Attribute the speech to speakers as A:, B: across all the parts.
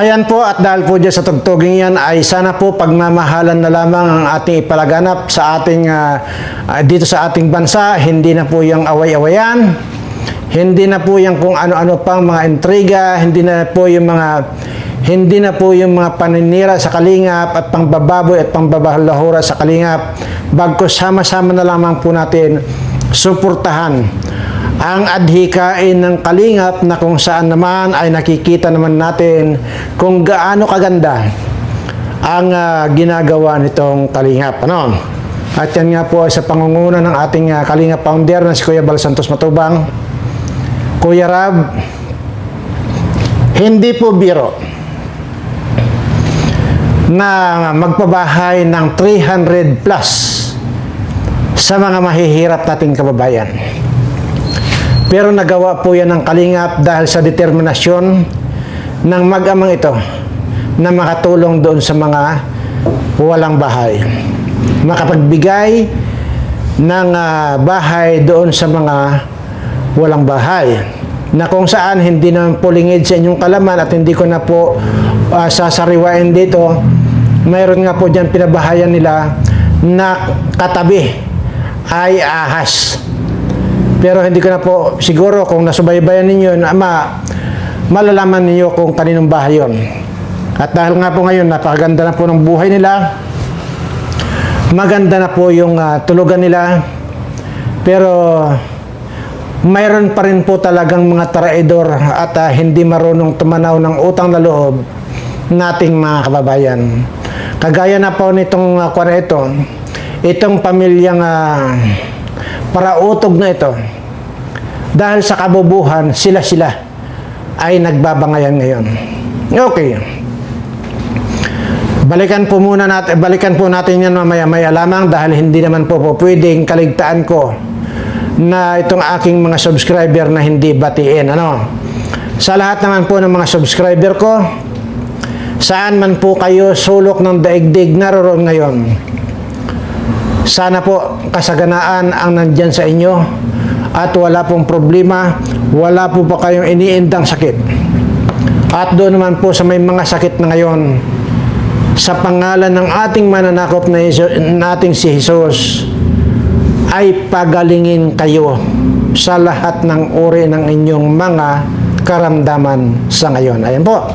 A: Ayan po, at dahil po dyan sa tugtuging yan ay sana po pagmamahalan na lamang ang ating ipalaganap sa ating dito sa ating bansa. Hindi na po yung away-awayan, hindi na po yung kung ano-ano pang mga intriga, hindi na po yung mga paninira sa kalingap at pangbababoy at pangbabalahura sa kalingap. Bagkus sama-sama na lamang po natin suportahan ang adhikain ng kalingap na kung saan naman ay nakikita naman natin kung gaano kaganda ang ginagawa nitong kalingap. Ano? At yan nga po ay sa pangunguna ng ating kalingap founder na si Kuya Bal Santos Matubang. Kuya Rab, hindi po biro na magpabahay ng 300 plus sa mga mahihirap nating kababayan. Pero nagawa po yan ng kalingap dahil sa determinasyon ng mag-amang ito na makatulong doon sa mga walang bahay. Makapagbigay ng bahay doon sa mga walang bahay. Na kung saan hindi naman po lingid sa inyong kalaman at hindi ko na po sasariwain dito. Mayroon nga po dyan pinabahayan nila na katabi ay ahas. Pero hindi ko na po siguro kung nasubaybayan ninyo malalaman ninyo kung kaninong bahay yun. At dahil nga po ngayon napakaganda na po ng buhay nila, maganda na po yung tulugan nila, pero mayroon pa rin po talagang mga traidor at hindi marunong tumanaw ng utang na loob nating mga kababayan. Kagaya na po nitong itong pamilyang parautog na ito, dahil sa kabubuhan sila ay nagbabangayan ngayon. Okay, balikan po natin yan mamaya-maya lamang, dahil hindi naman po pwedeng kaligtaan ko na itong aking mga subscriber na hindi batiin. Sa lahat naman po ng mga subscriber ko, saan man po kayo sulok ng daigdig naroon ngayon, sana po kasaganaan ang nandyan sa inyo at wala pong problema, wala po pa kayong iniindang sakit. At doon naman po sa may mga sakit na ngayon, sa pangalan ng ating mananakop na nating si Jesus, ay pagalingin kayo sa lahat ng uri ng inyong mga karamdaman sa ngayon. Ayan po.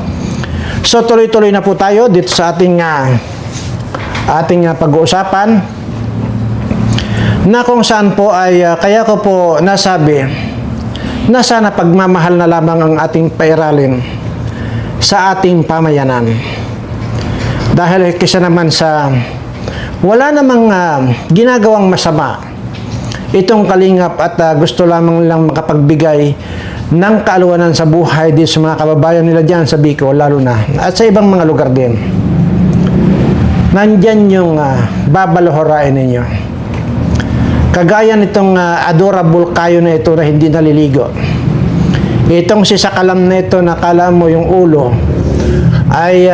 A: So tuloy-tuloy na po tayo dito sa ating pag-uusapan, na kung saan po ay kaya ko po nasabi na sana pagmamahal na lamang ang ating pairalin sa ating pamayanan. Dahil kisa naman sa wala namang ginagawang masama itong kalingap at gusto lamang lang makapagbigay ng kaaluwanan sa buhay din sa mga kababayan nila dyan sa Bicol, lalo na at sa ibang mga lugar din. Nandyan yung babalhorain ninyo. Kagaya nitong adorable kayo na ito na hindi naliligo. Itong si Sakalam na ito, nakala mo yung ulo ay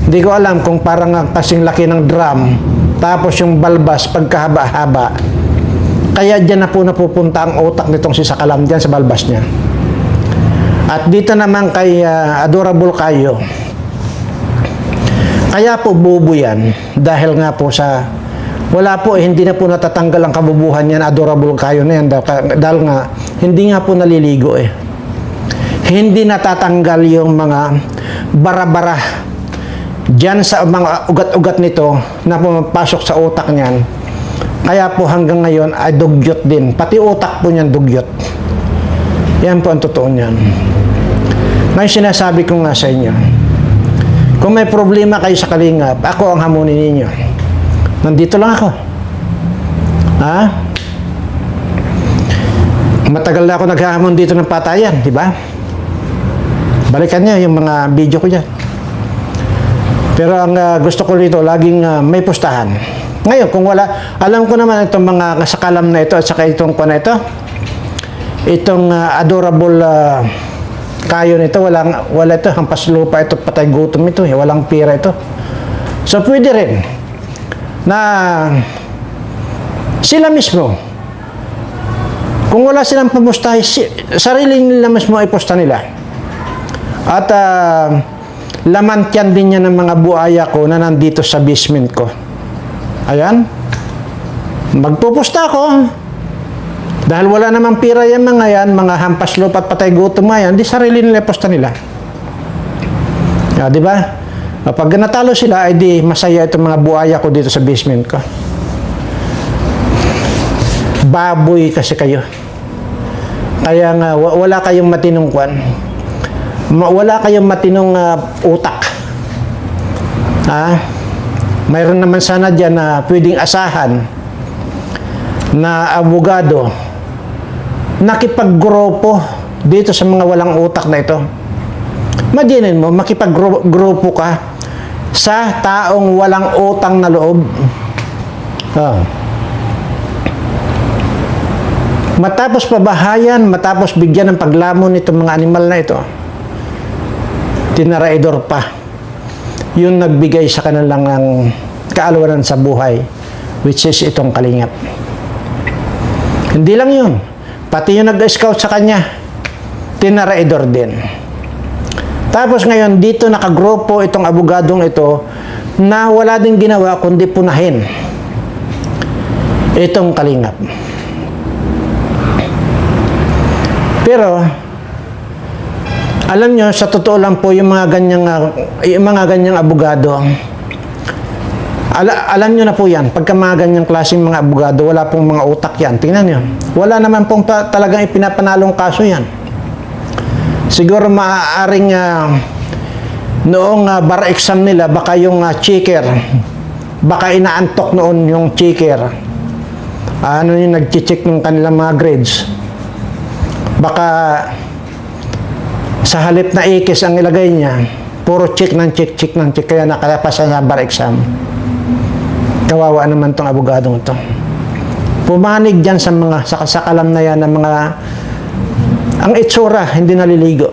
A: hindi ko alam kung parang kasing laki ng drum, tapos yung balbas pagkahaba-haba. Kaya dyan na po napupunta ang utak nitong si Sakalam dyan sa balbas niya. At dito naman kay adorable kayo, kaya po bubo yan dahil nga po sa wala po, hindi na po natatanggal ang kabubuhan yan, adorable kayo na yan, dahil nga, hindi nga po naliligo Hindi natatanggal yung mga bara-bara dyan sa mga ugat-ugat nito na pumapasok sa utak niyan. Kaya po hanggang ngayon ay dugyot din. Pati utak po niyan dugyot. Yan po ang totoo niyan. Ngayon sinasabi ko nga sa inyo, kung may problema kayo sa kalingap, ako ang hamunin ninyo. Nandito lang ako. Matagal na ako naghahamon dito ng patayan, di ba? Balikan niyo yung mga video ko dyan. Pero ang gusto ko dito, laging may pustahan. Ngayon, kung wala, alam ko naman itong mga kasakalam na ito at saka itong itong adorable kayo nito, wala ito, hampas lupa ito, patay gutom ito, walang pira ito. So, pwede rin na sila mismo, kung wala silang pamustahe, sarili nila mismo ay posta nila. At laman tiyan din niya ng mga buhaya ko na nandito sa basement ko. Ayan. Magpupusta ako. Dahil wala namang pira yan mga yan, mga hampas lupa at patay gutom nga yan, di sarili nila posta nila. Di ba? Pag natalo sila, ay di masaya itong mga buhaya ko dito sa basement ko. Baboy kasi kayo. Kaya nga, wala kayong matinong kwan. Wala kayong matinong utak. Mayroon naman sana dyan na pwedeng asahan na abogado nakipag-grupo dito sa mga walang utak na ito. Imaginin mo, makipag-grupo ka sa taong walang utang na loob. Matapos pabahayan, matapos bigyan ng paglamon itong mga animal na ito, tinaraidor pa yung nagbigay sa kanilang ng kaalawanan sa buhay, which is itong Kalingap. Hindi lang yun, pati yung nag-scout sa kanya, tinaraidor din. Tapos ngayon, dito nakagrupo itong abogadong ito na wala din ginawa kundi punahin itong Kalingap. Pero, alam nyo, sa totoo lang po, yung mga ganyang abogado, alam nyo na po yan, pagka mga ganyang klaseng mga abogado, wala pong mga utak yan. Tingnan nyo. Wala naman pong talagang ipinapanalong kaso yan. Siguro maaaring noong bar exam nila, baka yung checker, baka inaantok noon yung checker. Ano yung nag-check ng kanilang mga grades. Baka sa halip na ikis ang ilagay niya, puro check ng check, kaya nakalapasan niya bar exam. Kawawa naman tong abogadong ito. Pumanig dyan sa kalam na yan ng mga ang itsura, hindi naliligo.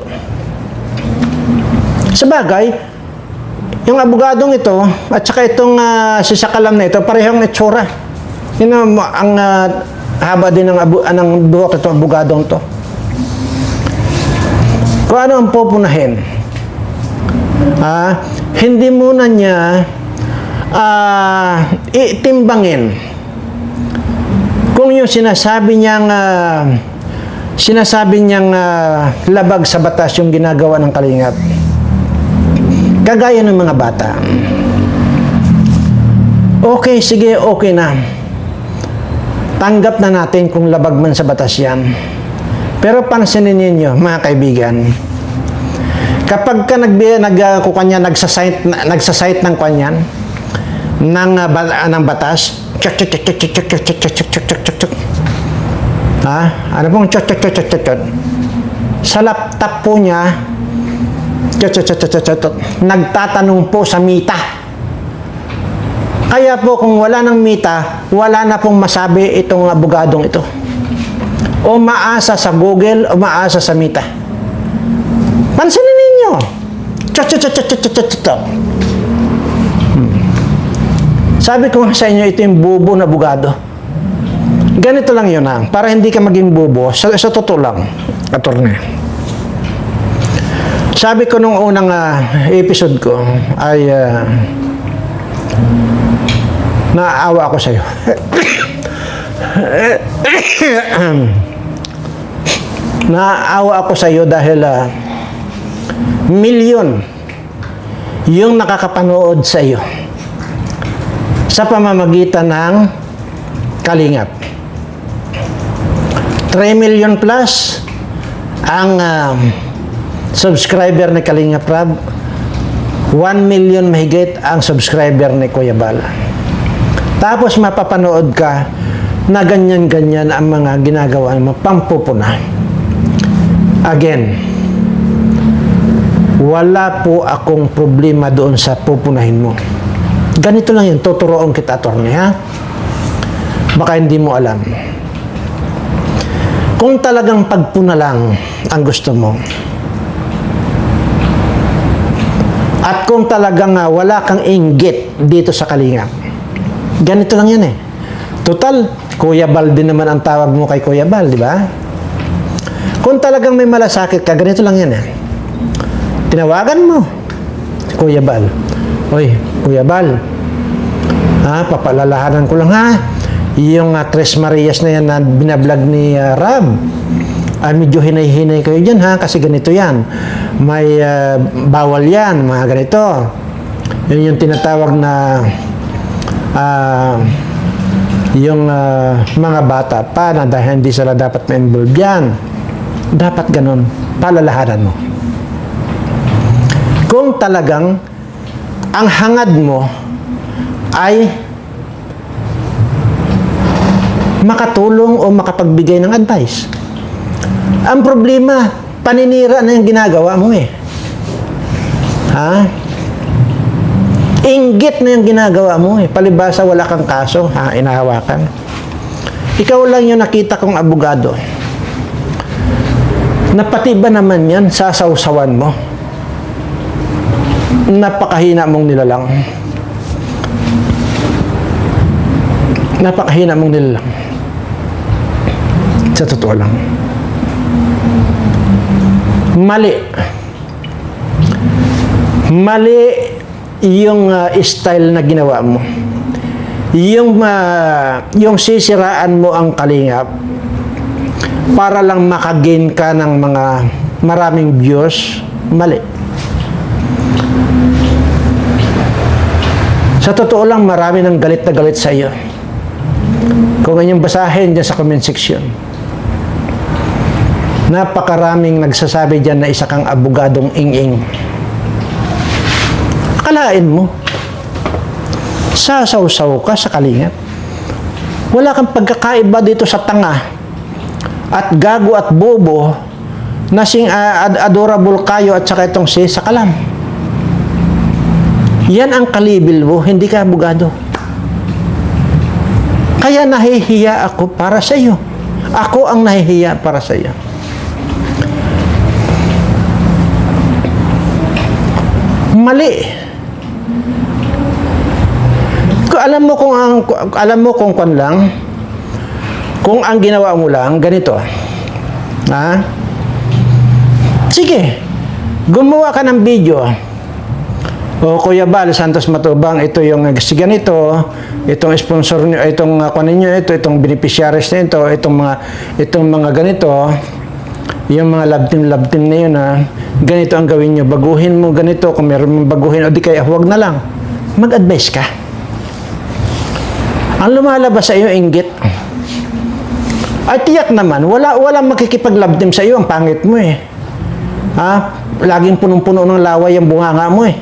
A: Sabagay, yung abogadong ito at saka itong si sakalam na ito, parehong itsura. Yun ang haba din ng buhok itong abogadong ito. Kung ano ang pupunahin, hindi muna niya itimbangin kung yung sinasabi niyang labag sa batas yung ginagawa ng Kalingap. Kagaya ng mga bata. Okay, sige, okay na. Tanggap na natin kung labag man sa batas yan. Pero pansinin ninyo, mga kaibigan, kapag ka nagsasite ng kanyan, ng batas, ano pong sa laptop po niya, nagtatanong po sa mita. Kaya po kung wala ng mita, wala na pong masabi itong abogadong ito. O maasa sa Google o maasa sa mita. Pansinin ninyo. Sabi ko sa inyo, ito yung bobo na abogado. Ganito lang yun para hindi ka maging bobo. Sa totoo lang, attorney. Sabi ko nung unang episode ko ay naaawa ako sa iyo. Naaawa ako sa iyo dahil milyon yung nakakapanood sa iyo sa pamamagitan ng Kalingap. 3 million plus ang subscriber ni Kalingap Rab. 1 million mahigit ang subscriber ni Kuya Bal. Tapos mapapanood ka na ganyan-ganyan ang mga ginagawa mo, pampupuna. Again, wala po akong problema doon sa pupunahin mo. Ganito lang yun, tuturoon kita, attorney, ha? Baka hindi mo alam. Kung talagang pagpuna lang ang gusto mo, at kung talagang wala kang inggit dito sa Kalingap, ganito lang yan Total, Kuya Bal din naman ang tawag mo kay Kuya Bal, di ba? Kung talagang may malasakit ka, ganito lang yan Tinawagan mo, Kuya Bal. Oy, Kuya Bal, papalalahanan ko lang ha. Yung Tres Marias na yan na binablog ni Rab, medyo hinay-hinay kayo dyan ha, kasi ganito yan. May bawal yan, mga ganito. Yun yung tinatawag na yung mga bata pa na dahil hindi sila dapat ma-involve yan. Dapat ganun, palalahanan mo. Kung talagang ang hangad mo ay makatulong o makapagbigay ng advice. Ang problema, paninira na yung ginagawa mo eh. Inggit na yung ginagawa mo eh. Palibasa wala kang kaso, inahawakan. Ikaw lang yung nakita kong abogado. Napati ba naman yan sa sawsawan mo? Napakahina mong nilalang. Napakahina mong nilalang. Sa totoo lang. Mali. Mali yung style na ginawa mo. Yung sisiraan mo ang Kalingap para lang makagain ka ng mga maraming views, mali. Sa totoo lang, marami ng galit na galit sa iyo. Kung inyong basahin dyan sa comment section, napakaraming nagsasabi dyan na isa kang abogadong ing-ing. Akalain mo, sasaw-saw ka sa Kalingap. Wala kang pagkakaiba dito sa tanga at gago at bobo na sing adorable kayo at saka itong si Sakalam. Yan ang kalibil mo, hindi ka abogado. Kaya nahihiya ako para sa iyo. Ako ang nahihiya para sa iyo. Mali. Alam mo kung kung lang, kung ang ginawa mo lang ganito. Sige. Gumawa ka ng video. O Kuya Bal Santos Matubang, ito yung ganito, itong sponsor niyo, itong kunin niyo itong beneficiaries nito, itong mga ganito, yung mga love team na yun ganito ang gawin niyo, baguhin mo ganito, kung meron mong baguhin o di kaya huwag na lang. Mag-advise ka. Ang lumalabas sa iyo inggit. At tiyak naman, walang makikipag-love team sa iyo, ang pangit mo eh. Laging punong-puno ng laway ang bunganga mo eh.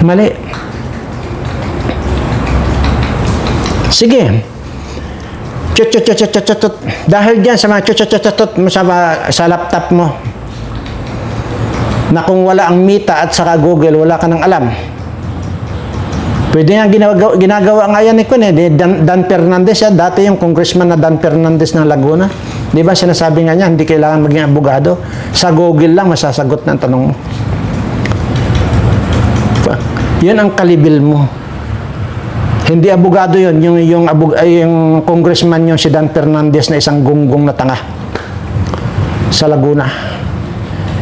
A: Mali. Sige. Chut. Dahil diyan sa mga chut mo sa laptop mo, na kung wala ang Mita at saka Google, wala ka nang alam. Pwede nga ginagawa nga yan Dan Fernandez, dati yung congressman na Dan Fernandez ng Laguna. Di ba sinasabi nga niya, hindi kailangan maging abogado. Sa Google lang, masasagot ng tanong mo. Yun ang kalibil mo. Hindi abogado yun. Yung congressman yung si Dan Fernandez na isang gunggong na tanga sa Laguna.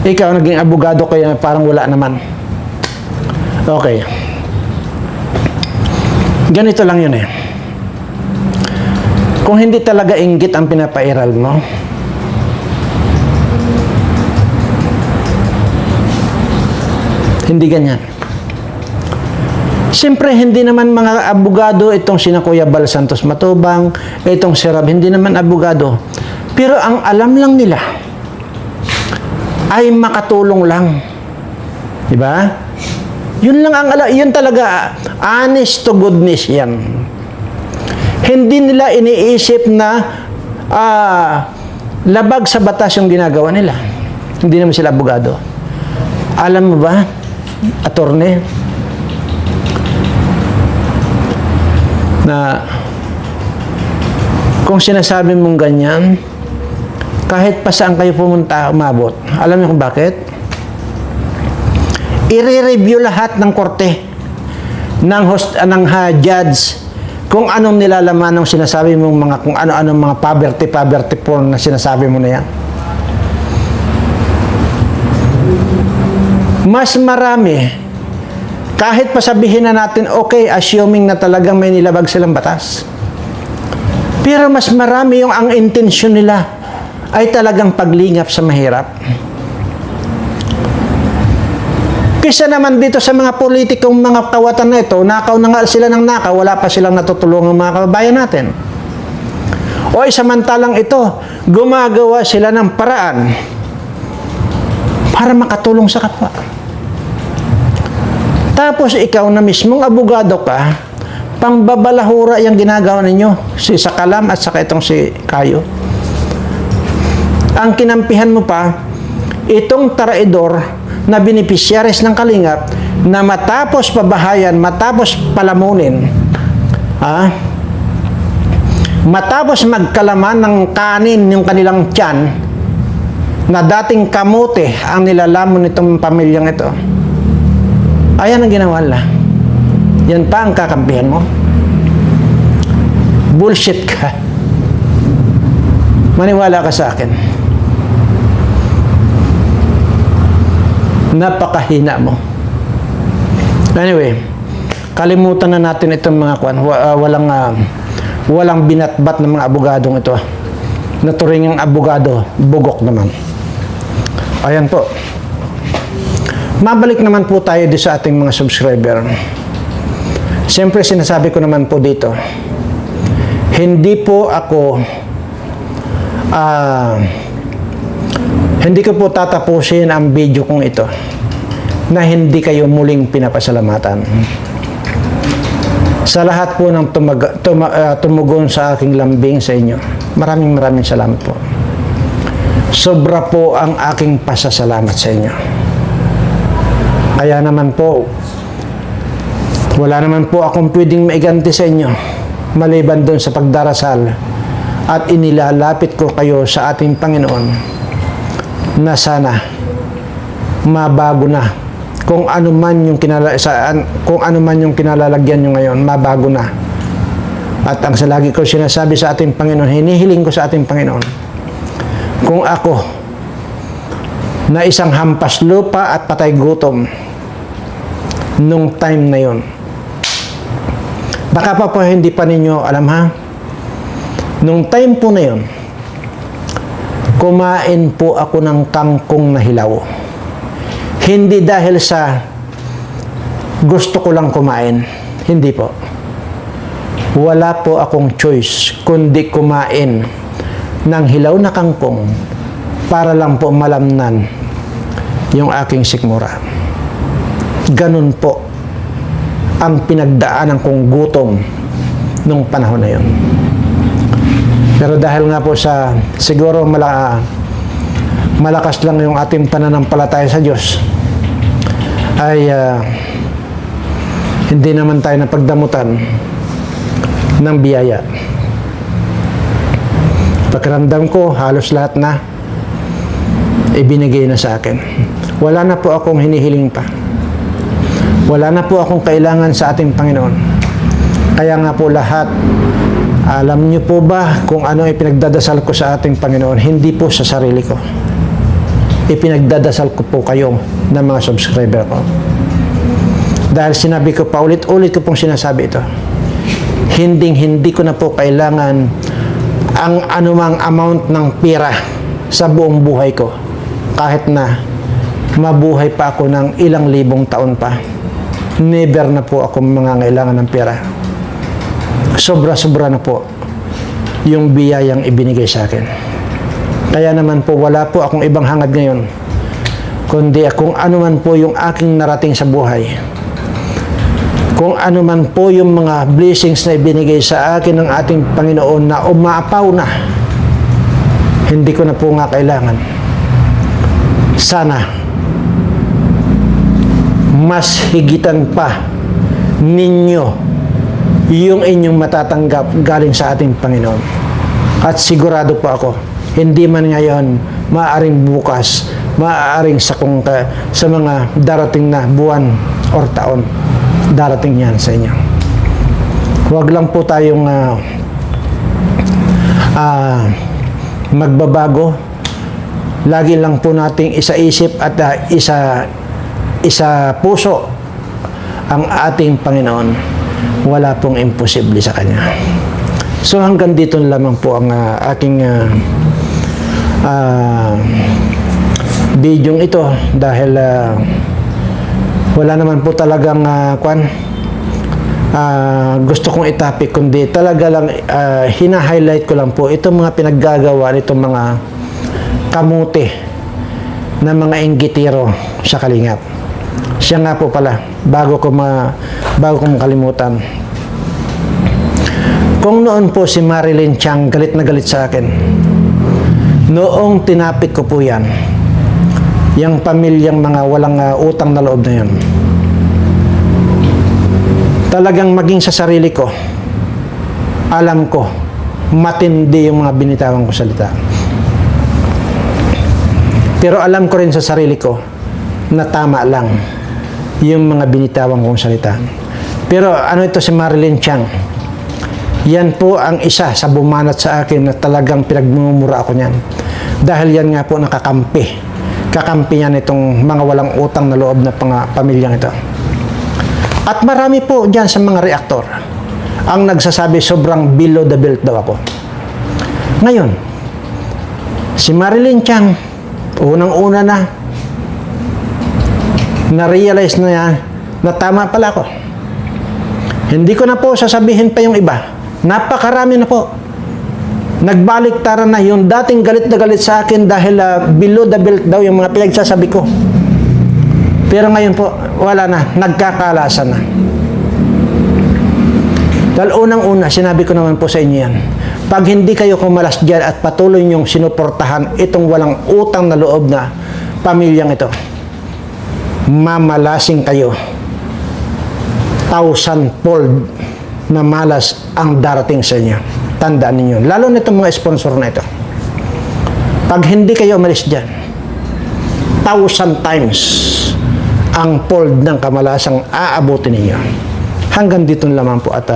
A: Ikaw, naging abogado kaya parang wala naman. Okay. Ganito lang yun eh. Kung hindi talaga inggit ang pinapairal mo, hindi ganyan. Siyempre, hindi naman mga abogado itong sina Kuya Bal Santos Matubang, itong si Rab, hindi naman abogado. Pero ang alam lang nila ay makatulong lang. Diba? Yun lang ang alam, yun talaga, honest to goodness yan. Hindi nila iniisip na labag sa batas yung ginagawa nila. Hindi naman sila abogado. Alam mo ba, attorney, na kung sinasabi mong ganyan, kahit pa saan kayo pumunta, umabot. Alam niyo kung bakit? I-review lahat ng korte, ng judge, kung anong nilalaman ng sinasabi mong kung ano-anong mga poverty porn na sinasabi mo na yan. Mas marami, kahit pasabihin na natin, okay, assuming na talagang may nilabag silang batas. Pero mas marami yung ang intensyon nila ay talagang paglingap sa mahirap. Kisa naman dito sa mga politikong mga kawatan na ito, nakaw na nga sila ng nakaw, wala pa silang natutulungan mga kababayan natin. O samantalang ito, gumagawa sila ng paraan para makatulong sa kapwa. Tapos ikaw na mismong abogado ka, pangbabalahura yung ginagawa ninyo, si Sakalam at saka itong si Kayo. Ang kinampihan mo pa, itong traidor na beneficiaries ng kalingap na matapos pabahayan, matapos palamunin, matapos magkalaman ng kanin yung kanilang tiyan na dating kamote ang nilalamon nitong pamilyang ito, ayan ang ginawa nila. Yan pa ang kakampihan mo. Bullshit ka. Maniwala ka sa akin. Napakahina mo. Anyway, kalimutan na natin itong mga walang binatbat ng mga abogadong ito. Naturing ang abogado, bugok naman. Ayan po. Mabalik naman po tayo dito sa ating mga subscriber. Siyempre, sinasabi ko naman po dito, hindi po ako hindi ko po tatapusin ang video kong ito na hindi kayo muling pinapasalamatan. Sa lahat po ng tumugon sa aking lambing sa inyo, maraming salamat po. Sobra po ang aking pasasalamat sa inyo. Kaya naman po, wala naman po akong pwedeng maiganti sa inyo maliban doon sa pagdarasal at inilalapit ko kayo sa ating Panginoon na sana mabago na kung ano man yung kinalalagyan nyo ngayon, mabago na. At ang lagi ko sinasabi sa ating Panginoon, hinihiling ko sa ating Panginoon, kung ako na isang hampas lupa at patay gutom nung time na yon, baka pa hindi pa ninyo alam nung time po na yon, kumain po ako ng kangkong na hilaw. Hindi dahil sa gusto ko lang kumain. Hindi po. Wala po akong choice kundi kumain ng hilaw na kangkong para lang po malamnan yung aking sikmura. Ganun po ang pinagdaanan kong gutom nung panahon na yun. Pero dahil nga po sa siguro malakas lang yung ating pananampalataya sa Diyos, ay hindi naman tayo napagdamutan ng biyaya. Pakiramdam ko, halos lahat na ibinigay na sa akin. Wala na po akong hinihiling pa. Wala na po akong kailangan sa ating Panginoon. Kaya nga po lahat, alam niyo po ba kung ano ipinagdadasal ko sa ating Panginoon? Hindi po sa sarili ko. Ipinagdadasal ko po kayo ng mga subscriber ko. Dahil sinabi ko pa, ulit-ulit ko pong sinasabi ito. Hindi ko na po kailangan ang anumang amount ng pera sa buong buhay ko. Kahit na mabuhay pa ako ng ilang libong taon pa. Never na po ako mangangailangan ng pera. Sobra-sobra na po yung biyayang ibinigay sa akin. Kaya naman po wala po akong ibang hangad ngayon kundi kung ano man po yung aking narating sa buhay, kung ano man po yung mga blessings na ibinigay sa akin ng ating Panginoon na umaapaw na, hindi ko na po nga kailangan. Sana mas higitan pa ninyo yung inyong matatanggap galing sa ating Panginoon. At sigurado po ako, hindi man ngayon, maaaring bukas, maaaring sa mga darating na buwan or taon, darating yan sa inyo. Huwag lang po tayong magbabago. Lagi lang po nating isa-isip at isa puso ang ating Panginoon. Wala pong imposible sa Kanya. So hanggang dito lamang po ang aking video ito dahil wala naman po talagang gusto kong itapik, kundi talaga lang hina-highlight ko lang po itong mga pinaggagawa nitong mga kamuti na mga inggitiro sa Kalingap. Siya nga po pala, bago ko makalimutan. Kung noon po si Marilyn Chang galit na galit sa akin, noong tinapik ko po yan, yung pamilyang mga walang utang na loob na yan, talagang maging sa sarili ko, alam ko, matindi yung mga binitawan ko salita. Pero alam ko rin sa sarili ko na tama lang yung mga binitawan kong salita. Pero ano ito si Marilyn Chang? Yan po ang isa sa bumanat sa akin na talagang pinagmumura ako niyan. Dahil yan nga po nakakampi. Kakampi yan itong mga walang utang na loob na pamilyang ito. At marami po dyan sa mga reaktor ang nagsasabi sobrang below the belt daw ako. Ngayon, si Marilyn Chang, unang-una na-realize na yan na tama pala ako. Hindi ko na po sasabihin pa yung iba. Napakarami na po. Nagbaliktaran na yung dating galit na galit sa akin dahil below the belt daw yung mga pinagsasabi ko. Pero ngayon po, wala na. Nagkakalasan na. Dahil unang-una, sinabi ko naman po sa inyo yan. Pag hindi kayo kumalas dyan at patuloy niyong sinuportahan itong walang utang na loob na pamilyang ito, mamalasing kayo. 1,000-fold na malas ang darating sa inyo. Tandaan ninyo. Lalo na itong mga sponsor na ito. Pag hindi kayo umalis dyan, 1,000 times ang fold ng kamalasang aabutin ninyo. Hanggang dito lamang po at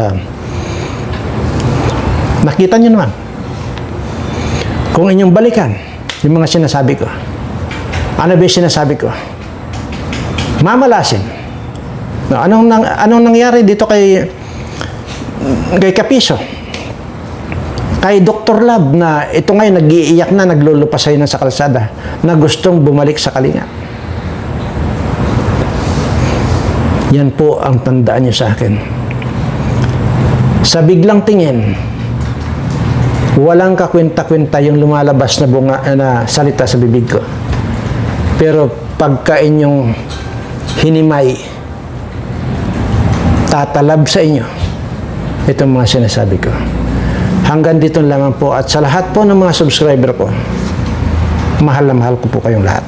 A: nakita nyo naman kung inyong balikan yung mga sinasabi ko. Ano ba yung sinasabi ko? Mamalasin. Anong nangyari dito kay Kapiso? Kay Dr. Love na ito ngayon nag-iiyak na, naglulupasay na sa kalsada na gustong bumalik sa Kalingap. Yan po ang tandaan nyo sa akin. Sa biglang tingin, walang kakwenta-kwenta yung lumalabas na na salita sa bibig ko. Pero pagka inyong hinimay, tatalab sa inyo itong mga sinasabi ko. Hanggang dito lamang po at sa lahat po ng mga subscriber ko, mahal na mahal ko po kayong lahat.